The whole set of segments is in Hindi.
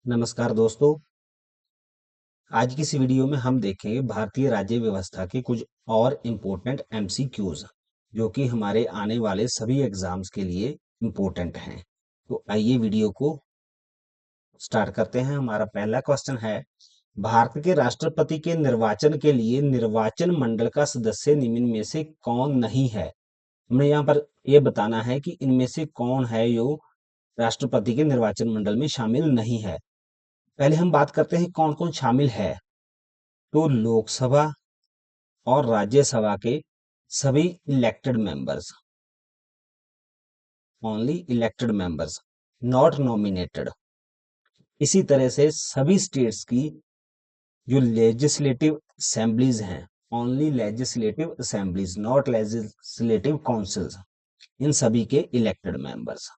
नमस्कार दोस्तों। आज की इस वीडियो में हम देखेंगे भारतीय राज्य व्यवस्था के कुछ और इम्पोर्टेंट एमसीक्यूज जो कि हमारे आने वाले सभी एग्जाम्स के लिए इम्पोर्टेंट हैं। तो आइए वीडियो को स्टार्ट करते हैं। हमारा पहला क्वेश्चन है, भारत के राष्ट्रपति के निर्वाचन के लिए निर्वाचन मंडल का सदस्य निम्न में से कौन नहीं है। हमें यहाँ पर यह बताना है कि इनमें से कौन है जो राष्ट्रपति के निर्वाचन मंडल में शामिल नहीं है। पहले हम बात करते हैं कौन कौन शामिल है। तो लोकसभा और राज्यसभा के सभी elected members, only elected members, not nominated. इसी तरह से सभी स्टेट्स की जो लेजिस्लेटिव असेंबलीज हैं, only legislative assemblies, not legislative councils, इन सभी के इलेक्टेड मेंबर्स।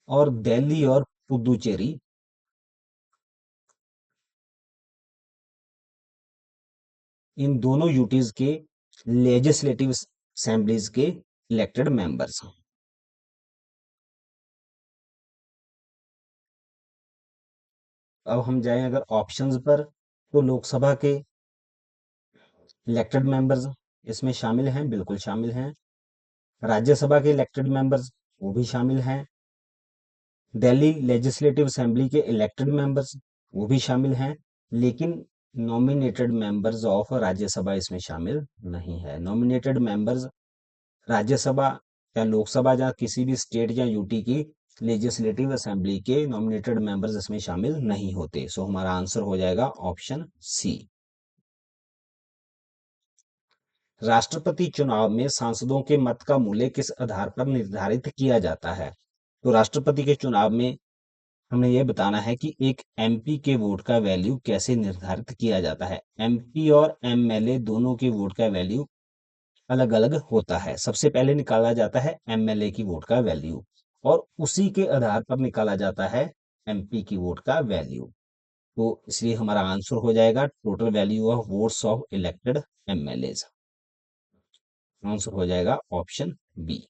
और दिल्ली और पुदुचेरी, इन दोनों यूटीज के लेजिस्लेटिव असेंबलीज के इलेक्टेड मेंबर्स। अब हम जाएं अगर ऑप्शंस पर, तो लोकसभा के इलेक्टेड मेंबर्स इसमें शामिल हैं, बिल्कुल शामिल हैं। राज्यसभा के इलेक्टेड मेंबर्स वो भी शामिल हैं। दिल्ली लेजिस्लेटिव असेंबली के इलेक्टेड मेंबर्स वो भी शामिल हैं। लेकिन नॉमिनेटेड मेंबर्स ऑफ राज्यसभा इसमें शामिल नहीं है। नॉमिनेटेड मेंबर्स राज्यसभा या लोकसभा या किसी भी स्टेट या यूटी की लेजिस्लेटिव असेंबली के नॉमिनेटेड मेंबर्स इसमें शामिल नहीं होते। सो हमारा आंसर हो जाएगा ऑप्शन सी। राष्ट्रपति चुनाव में सांसदों के मत का मूल्य किस आधार पर निर्धारित किया जाता है। तो राष्ट्रपति के चुनाव में हमें यह बताना है कि एक एमपी के वोट का वैल्यू कैसे निर्धारित किया जाता है। एमपी और एमएलए दोनों के वोट का वैल्यू अलग अलग होता है। सबसे पहले निकाला जाता है एमएलए की वोट का वैल्यू और उसी के आधार पर निकाला जाता है एमपी की वोट का वैल्यू। तो इसलिए हमारा आंसर हो जाएगा total value of votes of elected MLA. Answer हो जाएगा ऑप्शन बी।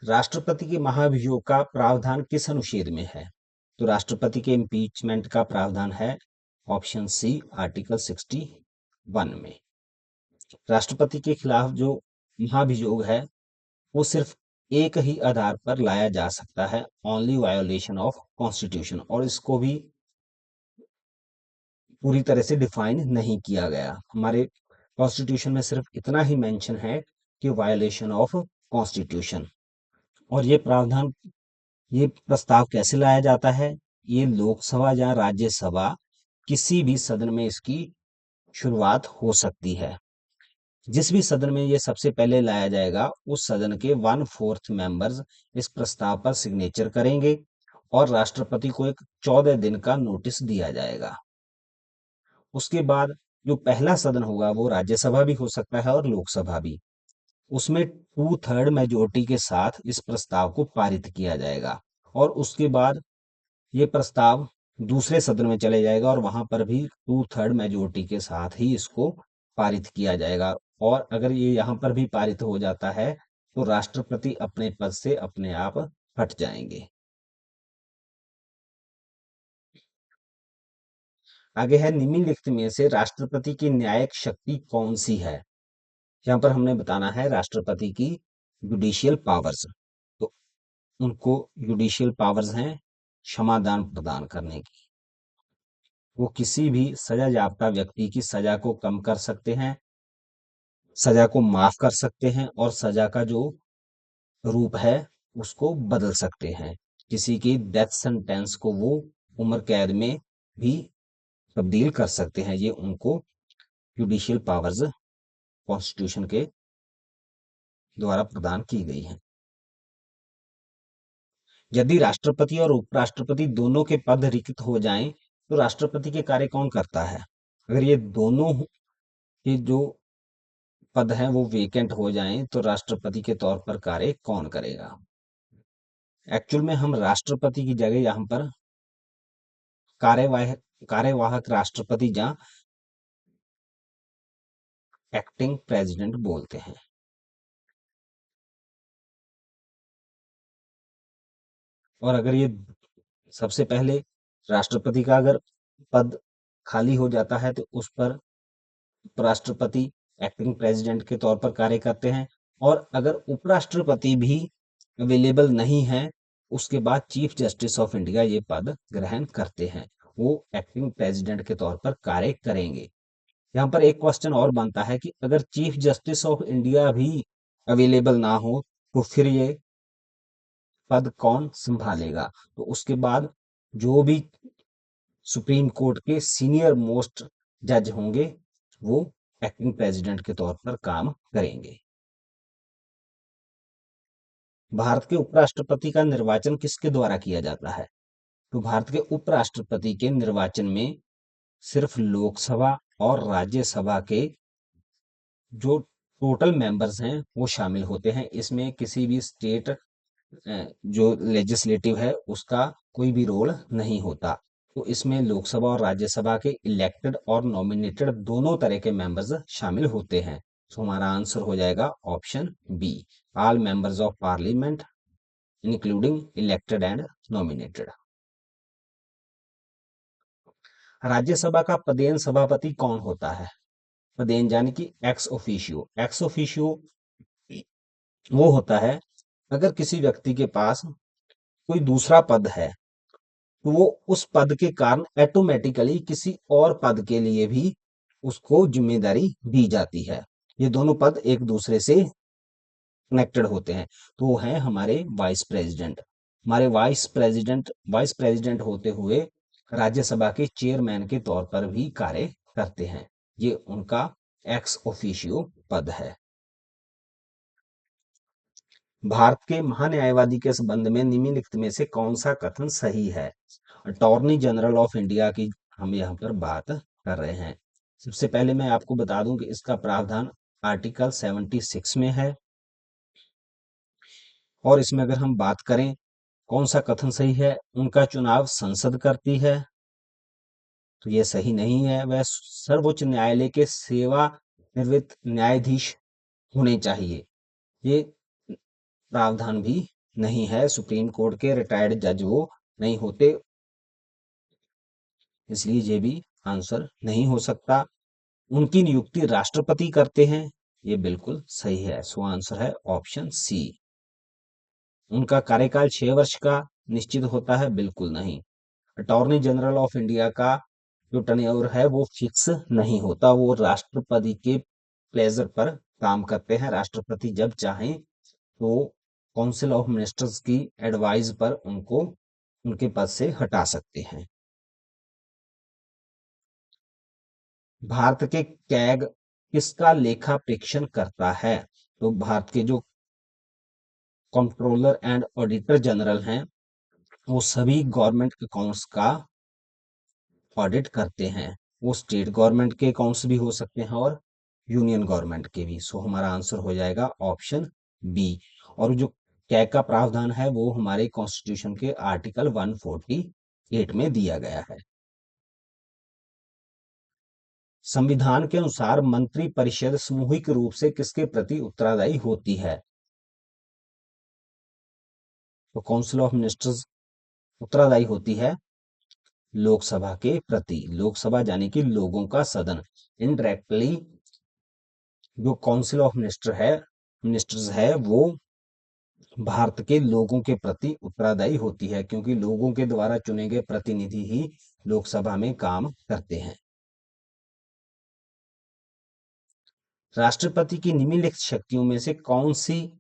राष्ट्रपति के महाभियोग का प्रावधान किस अनुच्छेद में है। तो राष्ट्रपति के इम्पीचमेंट का प्रावधान है ऑप्शन सी, आर्टिकल 61 में। राष्ट्रपति के खिलाफ जो महाभियोग है वो सिर्फ एक ही आधार पर लाया जा सकता है, ओनली वायोलेशन ऑफ कॉन्स्टिट्यूशन, और इसको भी पूरी तरह से डिफाइन नहीं किया गया। हमारे कॉन्स्टिट्यूशन में सिर्फ इतना ही मेंशन है कि वायोलेशन ऑफ कॉन्स्टिट्यूशन। और ये प्रावधान, ये प्रस्ताव कैसे लाया जाता है। ये लोकसभा या राज्यसभा किसी भी सदन में इसकी शुरुआत हो सकती है। जिस भी सदन में ये सबसे पहले लाया जाएगा उस सदन के 1/4 मेंबर्स इस प्रस्ताव पर सिग्नेचर करेंगे और राष्ट्रपति को एक 14 दिन का नोटिस दिया जाएगा। उसके बाद जो पहला सदन होगा वो राज्यसभा भी हो सकता है और लोकसभा भी, उसमें 2/3 मेजोरिटी के साथ इस प्रस्ताव को पारित किया जाएगा। और उसके बाद ये प्रस्ताव दूसरे सदन में चले जाएगा और वहां पर भी 2/3 मेजोरिटी के साथ ही इसको पारित किया जाएगा। और अगर ये यहाँ पर भी पारित हो जाता है तो राष्ट्रपति अपने पद से अपने आप हट जाएंगे। आगे है, निम्नलिखित में से राष्ट्रपति की न्यायिक शक्ति कौन सी है। यहाँ पर हमने बताना है राष्ट्रपति की जुडिशियल पावर्स। तो उनको जुडिशियल पावर्स हैं क्षमादान प्रदान करने की। वो किसी भी सजा याफ्ता व्यक्ति की सजा को कम कर सकते हैं, सजा को माफ कर सकते हैं और सजा का जो रूप है उसको बदल सकते हैं। किसी की डेथ सेंटेंस को वो उम्र कैद में भी तब्दील कर सकते हैं। ये उनको जुडिशियल पावर्स कॉन्स्टिट्यूशन के द्वारा प्रदान की गई हैं। यदि राष्ट्रपति और उपराष्ट्रपति दोनों के पद रिक्त हो जाएं तो राष्ट्रपति के कार्य कौन करता है। अगर ये दोनों के जो पद हैं वो वेकेंट हो जाएं तो राष्ट्रपति के तौर पर कार्य कौन करेगा। एक्चुअल में हम राष्ट्रपति की जगह यहाँ पर कार्यवाहक कार्यवाहक राष्ट्रपति या एक्टिंग प्रेसिडेंट बोलते हैं। और अगर ये सबसे पहले राष्ट्रपति का अगर पद खाली हो जाता है तो उस पर उपराष्ट्रपति एक्टिंग प्रेसिडेंट के तौर पर कार्य करते हैं। और अगर उपराष्ट्रपति भी अवेलेबल नहीं है, उसके बाद चीफ जस्टिस ऑफ इंडिया ये पद ग्रहण करते हैं, वो एक्टिंग प्रेसिडेंट के तौर पर कार्य करेंगे। यहाँ पर एक क्वेश्चन और बनता है कि अगर चीफ जस्टिस ऑफ इंडिया भी अवेलेबल ना हो तो फिर ये पद कौन संभालेगा? तो उसके बाद जो भी सुप्रीम कोर्ट के सीनियर मोस्ट जज होंगे वो एक्टिंग प्रेसिडेंट के तौर पर काम करेंगे। भारत के उपराष्ट्रपति का निर्वाचन किसके द्वारा किया जाता है? तो भारत के उपराष्ट्रपति के निर्वाचन में सिर्फ लोकसभा और राज्यसभा के जो टोटल मेंबर्स हैं वो शामिल होते हैं। इसमें किसी भी स्टेट जो लेजिस्लेटिव है उसका कोई भी रोल नहीं होता। तो इसमें लोकसभा और राज्यसभा के इलेक्टेड और नॉमिनेटेड दोनों तरह के मेंबर्स शामिल होते हैं। तो हमारा आंसर हो जाएगा option B, all members of parliament including elected and nominated. Rajya Sabha का पदेन सभापति कौन होता है? पदेन यानी कि एक्स ऑफिशियो। एक्स ऑफिशियो वो होता है अगर किसी व्यक्ति के पास कोई दूसरा पद है तो वो उस पद के कारण ऑटोमेटिकली किसी और पद के लिए भी उसको जिम्मेदारी दी जाती है। ये दोनों पद एक दूसरे से कनेक्टेड होते हैं। तो वो है हमारे वाइस प्रेसिडेंट। हमारे वाइस प्रेसिडेंट होते हुए राज्यसभा के चेयरमैन के तौर पर भी कार्य करते हैं। ये उनका एक्स ऑफिशियो पद है। भारत के महान्यायवादी के संबंध में निम्नलिखित में से कौन सा कथन सही है? अटॉर्नी जनरल ऑफ इंडिया की हम यहाँ पर बात कर रहे हैं। सबसे पहले मैं आपको बता दूं कि इसका प्रावधान आर्टिकल 76 में है। और इसमें अगर हम बात करें कौन सा कथन सही है, उनका चुनाव संसद करती है, तो ये सही नहीं है। वह सर्वोच्च न्यायालय के सेवानिवृत्त न्यायाधीश होने चाहिए, ये प्रावधान भी नहीं है। सुप्रीम कोर्ट के रिटायर्ड जज वो नहीं होते, इसलिए ये भी आंसर नहीं हो सकता। उनकी नियुक्ति राष्ट्रपति करते हैं, ये बिल्कुल सही है। सो आंसर है ऑप्शन सी। उनका कार्यकाल 6 वर्ष का निश्चित होता है, बिल्कुल नहीं। अटॉर्नी जनरल ऑफ इंडिया का जो टर्नओवर है वो फिक्स नहीं होता, वो राष्ट्रपति के प्लेजर पर काम करते हैं। राष्ट्रपति जब चाहें तो काउंसिल ऑफ मिनिस्टर्स की एडवाइस पर उनको उनके पद से हटा सकते हैं। भारत के कैग किसका लेखा परीक्षण करता है? तो भारत के जो कंट्रोलर एंड ऑडिटर जनरल हैं वो सभी गवर्नमेंट अकाउंट्स का ऑडिट करते हैं। वो स्टेट गवर्नमेंट के अकाउंट्स भी हो सकते हैं और यूनियन गवर्नमेंट के भी। सो हमारा आंसर हो जाएगा ऑप्शन बी। और जो कैग का प्रावधान है वो हमारे कॉन्स्टिट्यूशन के आर्टिकल 148 में दिया गया है। संविधान के अनुसार मंत्री परिषद सामूहिक रूप से किसके प्रति उत्तरदायी होती है? तो काउंसिल ऑफ मिनिस्टर्स उत्तरदायी होती है लोकसभा के प्रति। लोकसभा यानी कि लोगों का सदन। इनडायरेक्टली जो काउंसिल ऑफ मिनिस्टर्स है वो भारत के लोगों के प्रति उत्तरदायी होती है, क्योंकि लोगों के द्वारा चुने गए प्रतिनिधि ही लोकसभा में काम करते हैं। राष्ट्रपति की निम्नलिखित शक्तियों में से कौन सी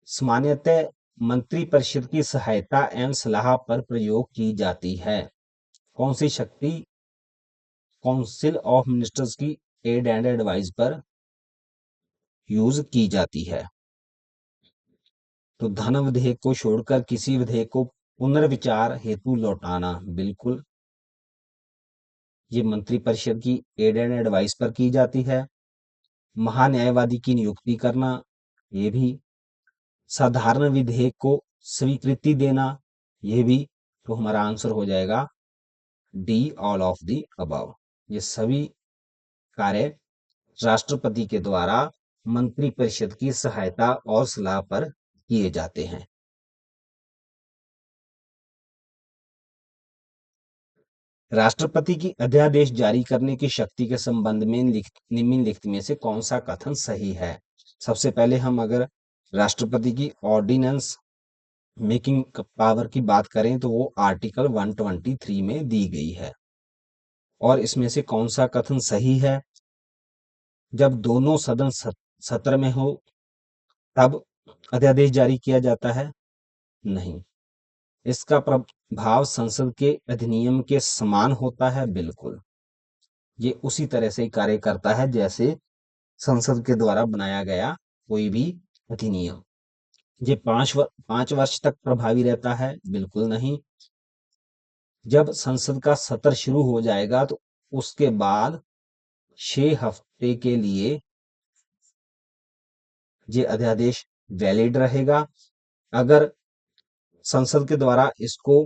सामान्यतः मंत्रिपरिषद की सहायता एवं सलाह पर प्रयोग की जाती है? कौन सी शक्ति काउंसिल ऑफ मिनिस्टर्स की एड एंड एडवाइस पर यूज की जाती है? तो धन विधेयक को छोड़कर किसी विधेयक को पुनर्विचार हेतु लौटाना, बिल्कुल ये मंत्रिपरिषद की एड एंड एडवाइस पर की जाती है। महान्यायवादी की नियुक्ति करना, ये भी। साधारण विधेयक को स्वीकृति देना, ये भी। तो हमारा आंसर हो जाएगा D, all of the above. ये सभी कार्य राष्ट्रपति के द्वारा मंत्रिपरिषद की सहायता और सलाह पर किए जाते हैं। राष्ट्रपति की अध्यादेश जारी करने की शक्ति के संबंध में निम्नलिखित में से कौन सा कथन सही है? सबसे पहले हम अगर राष्ट्रपति की ऑर्डिनेंस मेकिंग पावर की बात करें तो वो आर्टिकल 123 में दी गई है। और इसमें से कौन सा कथन सही है? जब दोनों सदन सत्र में हो तब अध्यादेश जारी किया जाता है? नहीं। इसका प्रभाव संसद के अधिनियम के समान होता है? बिल्कुल। ये उसी तरह से कार्य करता है जैसे संसद के द्वारा बनाया गया कोई भी अधिनियम। ये 5 वर्ष तक प्रभावी रहता है? बिल्कुल नहीं। जब संसद का सत्र शुरू हो जाएगा तो उसके बाद 6 हफ्ते के लिए ये अध्यादेश वैलिड रहेगा। अगर संसद के द्वारा इसको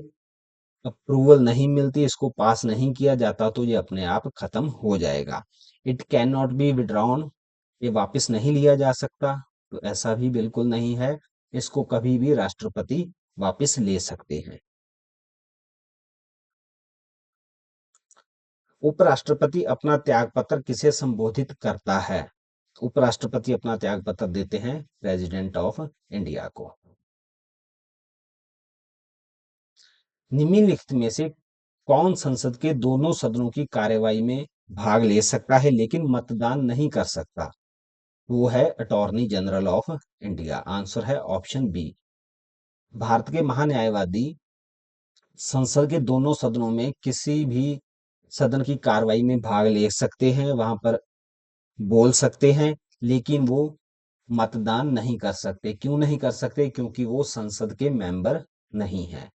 अप्रूवल नहीं मिलती, इसको पास नहीं किया जाता तो ये अपने आप खत्म हो जाएगा। It can not be withdrawn, ये वापस नहीं लिया जा सकता, तो ऐसा भी बिल्कुल नहीं है। इसको कभी भी राष्ट्रपति वापस ले सकते हैं। उपराष्ट्रपति अपना त्यागपत्र किसे संबोधित करता है? उपराष्ट्रपति अपना त्यागपत्र देते हैं प्रेसिडेंट ऑफ इंडिया को। निम्नलिखित में से कौन संसद के दोनों सदनों की कार्यवाही में भाग ले सकता है लेकिन मतदान नहीं कर सकता? वो है attorney general of India. Answer है ऑप्शन बी। भारत के महान्यायवादी संसद के दोनों सदनों में किसी भी सदन की कार्रवाई में भाग ले सकते हैं, वहां पर बोल सकते हैं, लेकिन वो मतदान नहीं कर सकते। क्यों नहीं कर सकते? क्योंकि वो संसद के मेंबर नहीं है।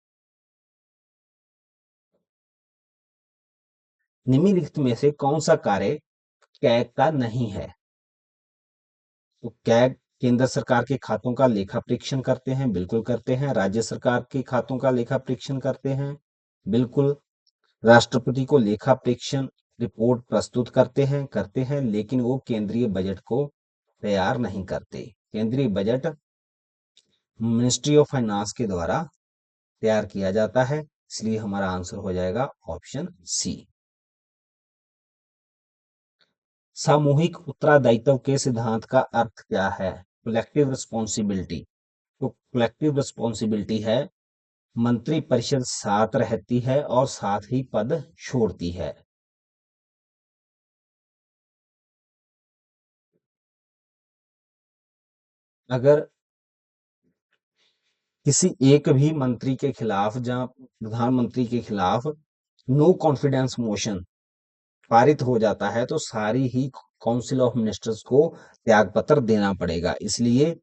निम्नलिखित में से कौन सा कार्य कैग का नहीं है? तो कैग केंद्र सरकार के खातों का लेखा परीक्षण करते हैं? बिल्कुल करते हैं। राज्य सरकार के खातों का लेखा परीक्षण करते हैं? बिल्कुल। राष्ट्रपति को लेखा परीक्षण रिपोर्ट प्रस्तुत करते हैं, लेकिन वो केंद्रीय बजट को तैयार नहीं करते। केंद्रीय बजट मिनिस्ट्री ऑफ फाइनेंस के द्वारा तैयार किया जाता है, इसलिए हमारा आंसर हो जाएगा ऑप्शन सी। सामूहिक उत्तरदायित्व के सिद्धांत का अर्थ क्या है? Collective responsibility. तो कलेक्टिव रिस्पॉन्सिबिलिटी है मंत्रिपरिषद साथ रहती है और साथ ही पद छोड़ती है। अगर किसी एक भी मंत्री के खिलाफ या प्रधानमंत्री के खिलाफ नो कॉन्फिडेंस मोशन पारित हो जाता है तो सारी ही काउंसिल ऑफ मिनिस्टर्स को त्यागपत्र देना पड़ेगा। इसलिए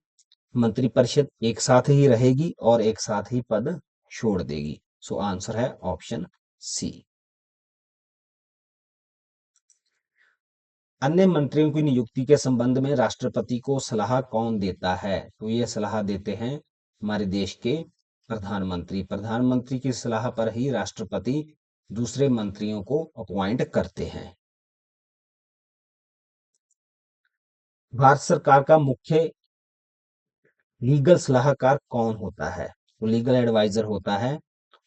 मंत्रिपरिषद एक साथ ही रहेगी और एक साथ ही पद छोड़ देगी। सो आंसर है ऑप्शन सी। अन्य मंत्रियों की नियुक्ति के संबंध में राष्ट्रपति को सलाह कौन देता है? तो ये सलाह देते हैं हमारे देश के प्रधानमंत्री। प्रधानमंत्री की सलाह पर ही राष्ट्रपति दूसरे मंत्रियों को अपॉइंट करते हैं। भारत सरकार का मुख्य लीगल सलाहकार कौन होता है? तो लीगल एडवाइजर होता है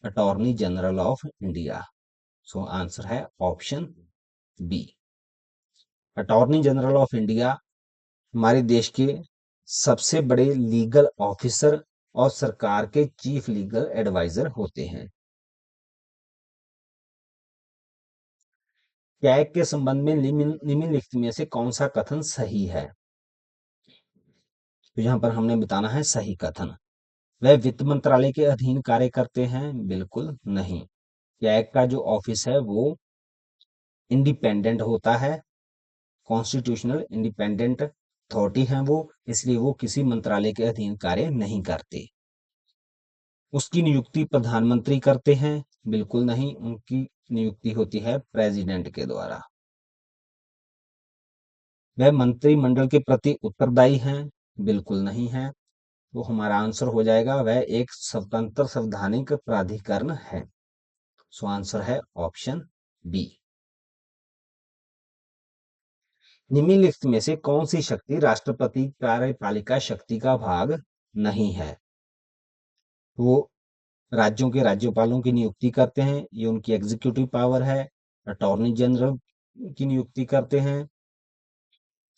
attorney general of India. So answer है option B. Attorney general of India हमारे देश के सबसे बड़े लीगल ऑफिसर और सरकार के चीफ लीगल एडवाइजर होते हैं। कैग के संबंध में निम्नलिखित में से कौन सा कथन सही है? तो यहाँ पर हमने बताना है सही कथन। वह वित्त मंत्रालय के अधीन कार्य करते हैं? बिल्कुल नहीं। कैग का जो ऑफिस है वो इंडिपेंडेंट होता है, कॉन्स्टिट्यूशनल इंडिपेंडेंट अथॉरिटी है वो, इसलिए वो किसी मंत्रालय के अधीन कार्य नहीं करते। उसकी नियुक्ति प्रधानमंत्री करते हैं? बिल्कुल नहीं, उनकी नियुक्ति होती है प्रेसिडेंट के द्वारा। वह मंत्रिमंडल के प्रति उत्तरदायी हैं? बिल्कुल नहीं है। तो हमारा आंसर हो जाएगा वह एक स्वतंत्र संवैधानिक प्राधिकरण है। सो आंसर है ऑप्शन बी। निम्नलिखित में से कौन सी शक्ति राष्ट्रपति कार्यपालिका शक्ति का भाग नहीं है? वो राज्यों के राज्यपालों की नियुक्ति करते हैं, ये उनकी एग्जीक्यूटिव पावर है। अटॉर्नी जनरल की नियुक्ति करते हैं,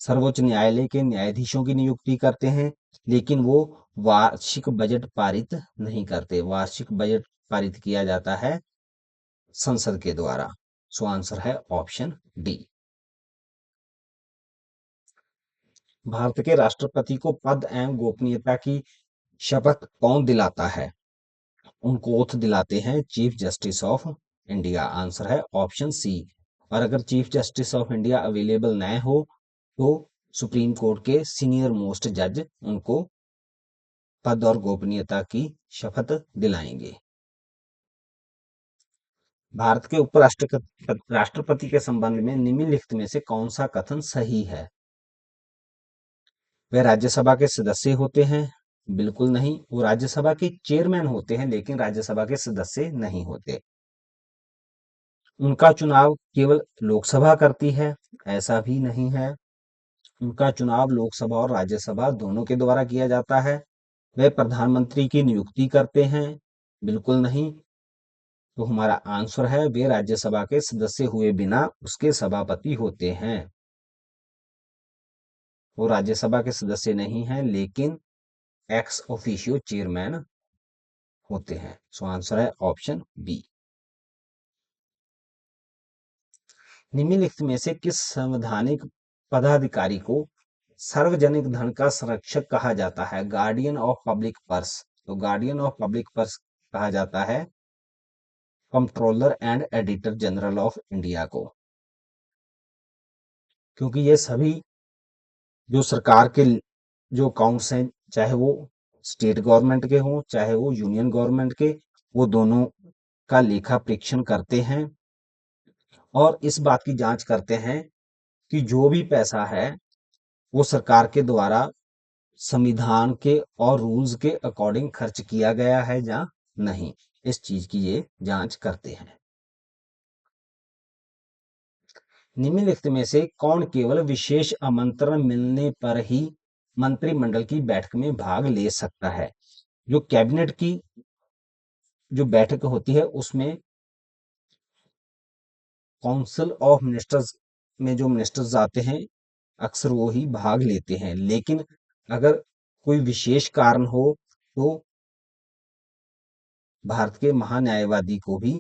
सर्वोच्च न्यायालय के न्यायाधीशों की नियुक्ति करते हैं, लेकिन वो वार्षिक बजट पारित नहीं करते। वार्षिक बजट पारित किया जाता है संसद के द्वारा। सो आंसर है ऑप्शन डी। भारत के राष्ट्रपति को पद एवं गोपनीयता की शपथ कौन दिलाता है? उनको ओथ दिलाते हैं chief justice of India. Answer है ऑप्शन सी। और अगर chief justice of India available न हो तो सुप्रीम कोर्ट के सीनियर मोस्ट जज उनको पद और गोपनीयता की शपथ दिलाएंगे। भारत के राष्ट्रपति के संबंध में निम्नलिखित में से कौन सा कथन सही है? वे राज्यसभा के सदस्य होते हैं? बिल्कुल नहीं, वो राज्यसभा के चेयरमैन होते हैं लेकिन राज्यसभा के सदस्य नहीं होते। उनका चुनाव केवल लोकसभा करती है? ऐसा भी नहीं है, उनका चुनाव लोकसभा और राज्यसभा दोनों के द्वारा किया जाता है। वे प्रधानमंत्री की नियुक्ति करते हैं? बिल्कुल नहीं। तो हमारा आंसर है वे राज्यसभा के सदस्य हुए बिना उसके सभापति होते हैं। वो राज्यसभा के सदस्य नहीं हैं लेकिन एक्स ऑफिशियो चेयरमैन होते हैं। सो आंसर है ऑप्शन बी। निम्नलिखित में से किस संवैधानिक पदाधिकारी को सार्वजनिक धन का संरक्षक कहा जाता है? Guardian of public purse. तो गार्डियन ऑफ पब्लिक पर्स कहा जाता है controller and editor general of India को, क्योंकि ये सभी जो सरकार के जो अकाउंट्स हैं, चाहे वो स्टेट गवर्नमेंट के हों चाहे वो यूनियन गवर्नमेंट के, वो दोनों का लेखा परीक्षण करते हैं और इस बात की जांच करते हैं कि जो भी पैसा है वो सरकार के द्वारा संविधान के और रूल्स के अकॉर्डिंग खर्च किया गया है या नहीं। इस चीज की ये जांच करते हैं। निम्नलिखित में से कौन केवल विशेष आमंत्रण मिलने पर ही मंत्रिमंडल की बैठक में भाग ले सकता है? जो कैबिनेट की जो बैठक होती है उसमें काउंसिल ऑफ मिनिस्टर्स में जो मिनिस्टर्स आते हैं अक्सर वो ही भाग लेते हैं, लेकिन अगर कोई विशेष कारण हो तो भारत के महान्यायवादी को भी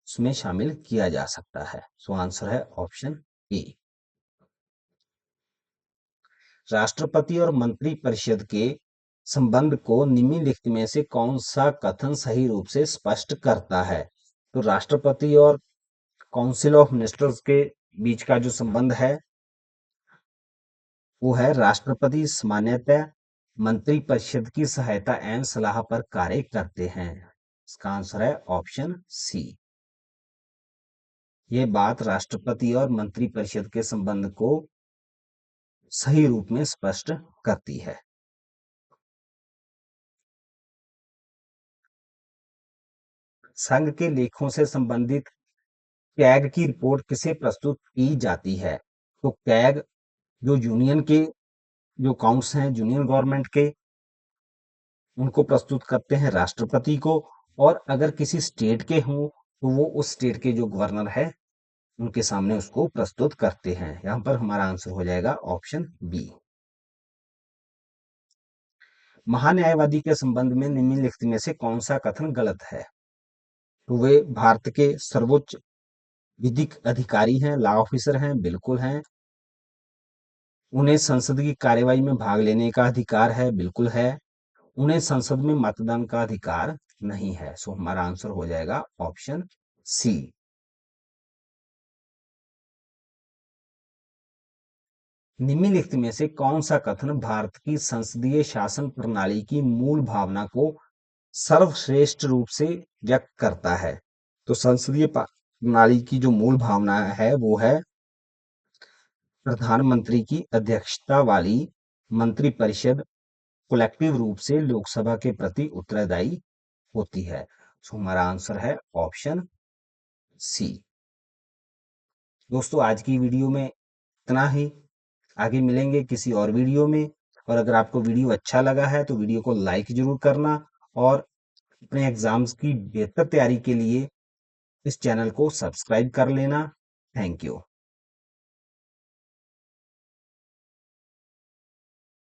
उसमें शामिल किया जा सकता है। सो आंसर है ऑप्शन ए। राष्ट्रपति और मंत्री परिषद के संबंध को निम्नलिखित में से कौन सा कथन सही रूप से स्पष्ट करता है? तो राष्ट्रपति और काउंसिल ऑफ मिनिस्टर्स के बीच का जो संबंध है वो है राष्ट्रपति सामान्यतः मंत्री परिषद की सहायता एवं सलाह पर कार्य करते हैं। इसका आंसर है ऑप्शन सी। ये बात राष्ट्रपति और मंत्री परिषद के संबंध को सही रूप में स्पष्ट करती है। संघ के लेखों से संबंधित कैग की रिपोर्ट किसे प्रस्तुत की जाती है? तो कैग जो यूनियन के जो अकाउंट्स हैं यूनियन गवर्नमेंट के उनको प्रस्तुत करते हैं राष्ट्रपति को, और अगर किसी स्टेट के हों तो वो उस स्टेट के जो गवर्नर है उनके सामने उसको प्रस्तुत करते हैं। यहाँ पर हमारा आंसर हो जाएगा ऑप्शन बी। महान्यायवादी के संबंध में निम्नलिखित में से कौन सा कथन गलत है? तो वे भारत के सर्वोच्च विधिक अधिकारी हैं, लॉ ऑफिसर हैं? बिल्कुल हैं। उन्हें संसद की कार्यवाही में भाग लेने का अधिकार है? बिल्कुल है। उन्हें संसद में मतदान का अधिकार नहीं है। सो हमारा आंसर हो जाएगा ऑप्शन सी। निम्नलिखित में से कौन सा कथन भारत की संसदीय शासन प्रणाली की मूल भावना को सर्वश्रेष्ठ रूप से व्यक्त करता है? तो संसदीय प्रणाली की जो मूल भावना है वो है प्रधानमंत्री की अध्यक्षता वाली मंत्रिपरिषद कलेक्टिव रूप से लोकसभा के प्रति उत्तरदायी होती है। सो हमारा आंसर है ऑप्शन सी। दोस्तों आज की वीडियो में इतना ही, आगे मिलेंगे किसी और वीडियो में। और अगर आपको वीडियो अच्छा लगा है तो वीडियो को लाइक जरूर करना और अपने एग्जाम्स की बेहतर तैयारी के लिए इस चैनल को सब्सक्राइब कर लेना। Thank you.